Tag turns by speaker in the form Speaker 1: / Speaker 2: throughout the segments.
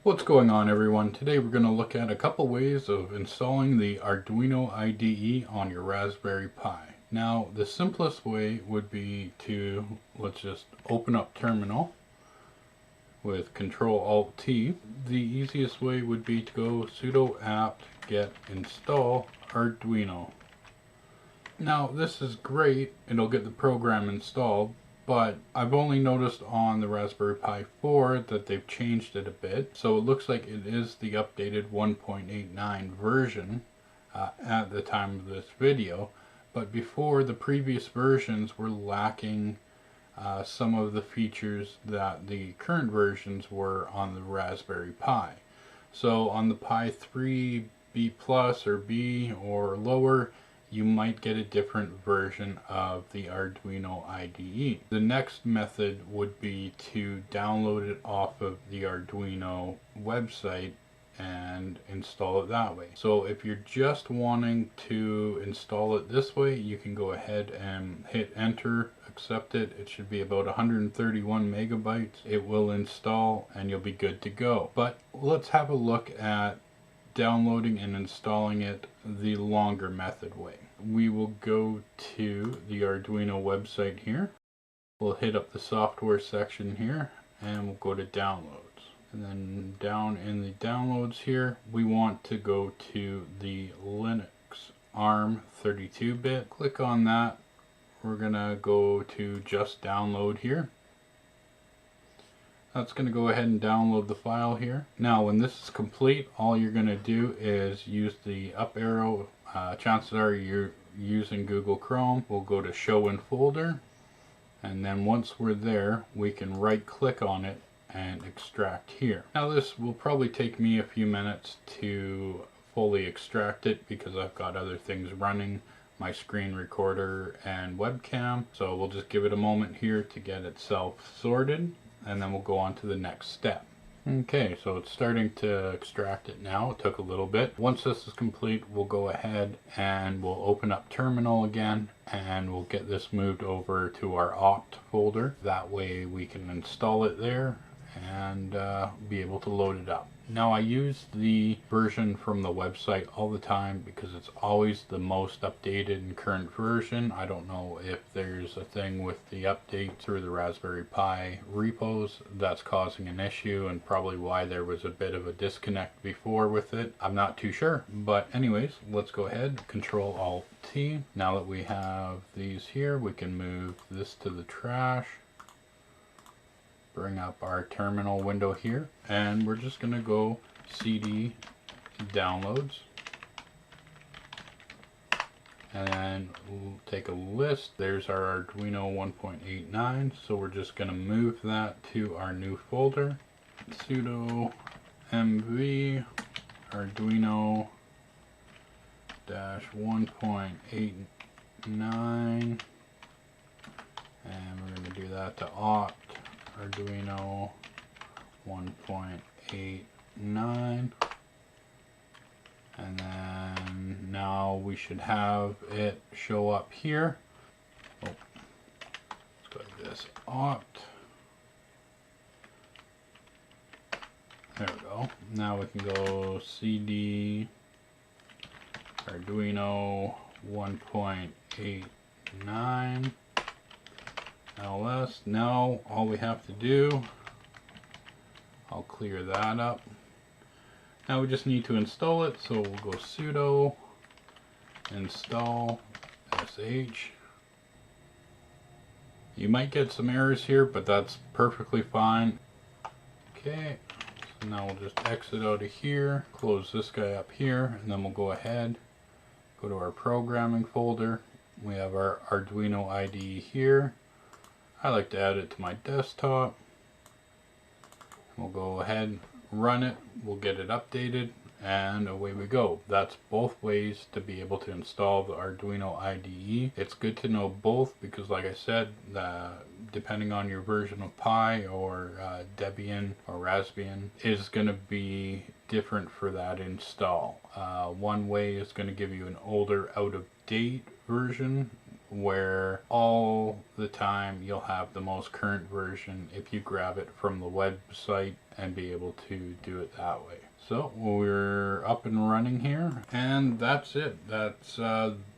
Speaker 1: What's going on, everyone? Today we're going to look at a couple ways of installing the Arduino Ide on your Raspberry Pi. Now, the simplest way would be to, let's just open up Terminal with ctrl+alt+t. The easiest way would be to go sudo apt get install Arduino. Now, this is great. It'll get the program installed, but I've only noticed on the Raspberry Pi 4 that they've changed it a bit. So it looks like it is the updated 1.89 version at the time of this video. But before, the previous versions were lacking some of the features that the current versions were on the Raspberry Pi. So on the Pi 3 B Plus or B or lower, you might get a different version of the Arduino Ide. The next method would be to download it off of the Arduino website and install it that way. So if you're just wanting to install it this way, you can go ahead and hit enter, accept it. It should be about 131 megabytes. It will install and you'll be good to go. But let's have a look at downloading and installing it the longer method way. We will go to the Arduino website here. We'll hit up the software section here and we'll go to downloads. And then down in the downloads here, we want to go to the Linux ARM 32-bit. Click on that. We're gonna go to just download here. That's going to go ahead and download the file here. Now when this is complete, all you're going to do is use the up arrow. Chances are you're using Google Chrome. We'll go to show in folder, and then once we're there, we can right click on it and extract here. Now this will probably take me a few minutes to fully extract it because I've got other things running, my screen recorder and webcam. So we'll just give it a moment here to get itself sorted, and then we'll go on to the next step. Okay, so it's starting to extract it now. It took a little bit. Once this is complete, we'll go ahead and we'll open up Terminal again, and we'll get this moved over to our opt folder. That way we can install it there and be able to load it up. Now I use the version from the website all the time because it's always the most updated and current version. I don't know if there's a thing with the update through the Raspberry Pi repos that's causing an issue, and probably why there was a bit of a disconnect before with it. I'm not too sure, but anyways, let's go ahead, Ctrl+alt+t. Now that we have these here, we can move this to the trash. Bring up our terminal window here, and we're just going to go cd downloads, and then we'll take a list. There's our Arduino 1.89, so we're just going to move that to our new folder. Sudo mv Arduino -1.89, and we're going to do that to opt Arduino 1.89, and then now we should have it show up here. Oh, let's go like this, opt. There we go. Now we can go cd Arduino 1.89 ls. Now all we have to do, I'll clear that up. Now we just need to install it, so we'll go sudo install.sh. You might get some errors here, but that's perfectly fine. Okay, so now we'll just exit out of here, close this guy up here, and then we'll go ahead, go to our programming folder. We have our Arduino Ide here. I like to add it to my desktop. We'll go ahead, run it, we'll get it updated, and away we go. That's both ways to be able to install the Arduino Ide. It's good to know both because, like I said, depending on your version of Pi or Debian or Raspbian is going to be different for that install. One way is going to give you an older, out-of-date version where all the time you'll have the most current version if you grab it from the website and be able to do it that way. So we're up and running here, and that's it. That's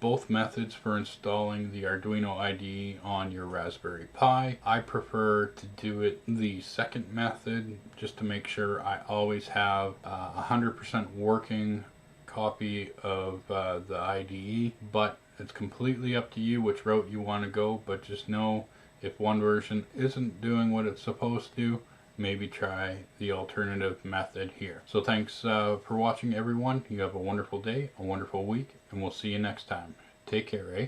Speaker 1: both methods for installing the Arduino IDE on your Raspberry Pi. I prefer to do it the second method just to make sure I always have 100% working copy of the IDE, but it's completely up to you which route you want to go. But just know if one version isn't doing what it's supposed to, maybe try the alternative method here. So thanks for watching, everyone. You have a wonderful day, a wonderful week, and we'll see you next time. Take care, eh?